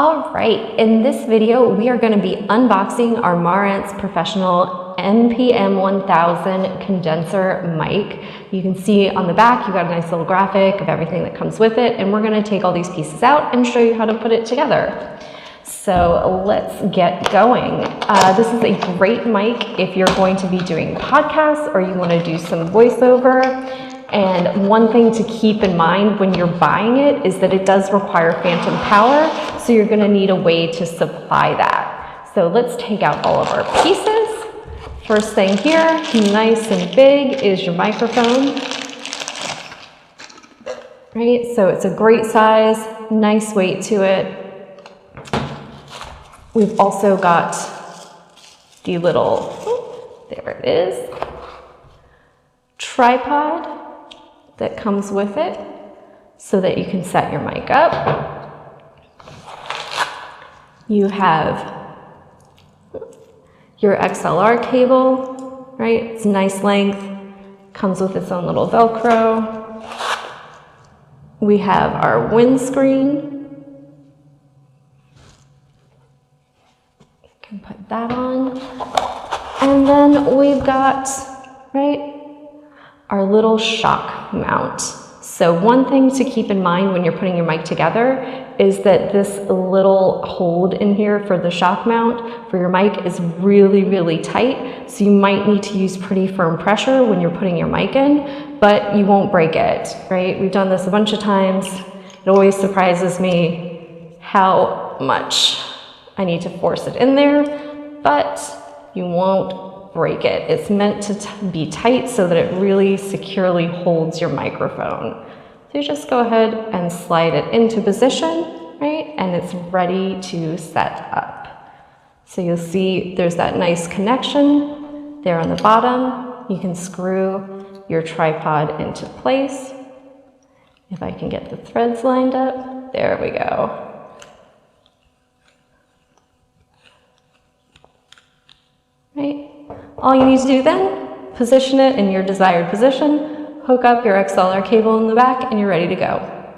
All right, in this video, we are going to be unboxing our Marantz Professional NPM 1000 condenser mic. You can see on the back, you got a nice little graphic of everything that comes with it, and we're going to take all these pieces out and show you how to put it together. So let's get going. This is a great mic if you're going to be doing podcasts or you want to do some voiceover. And one thing to keep in mind when you're buying it is that it does require phantom power, so you're going to need a way to supply that. So let's take out all of our pieces. First thing here, nice and big, is your microphone. Right, so it's a great size, nice weight to it. We've also got the little, there it is, tripod that comes with it so that you can set your mic up. You have your XLR cable, right? It's a nice length, comes with its own little Velcro. We have our windscreen. You can put that on. And then we've got, right, our little shock mount. So one thing to keep in mind when you're putting your mic together is that this little hold in here for the shock mount for your mic is really, really tight. So you might need to use pretty firm pressure when you're putting your mic in, but you won't break it, right? We've done this a bunch of times. It always surprises me how much I need to force it in there, but you won't break it. It's meant to be tight so that it really securely holds your microphone. So you just go ahead and slide it into position, right? And it's ready to set up. So you'll see there's that nice connection there on the bottom. You can screw your tripod into place. If I can get the threads lined up, there we go. Right? All you need to do then, position it in your desired position, hook up your XLR cable in the back, and you're ready to go.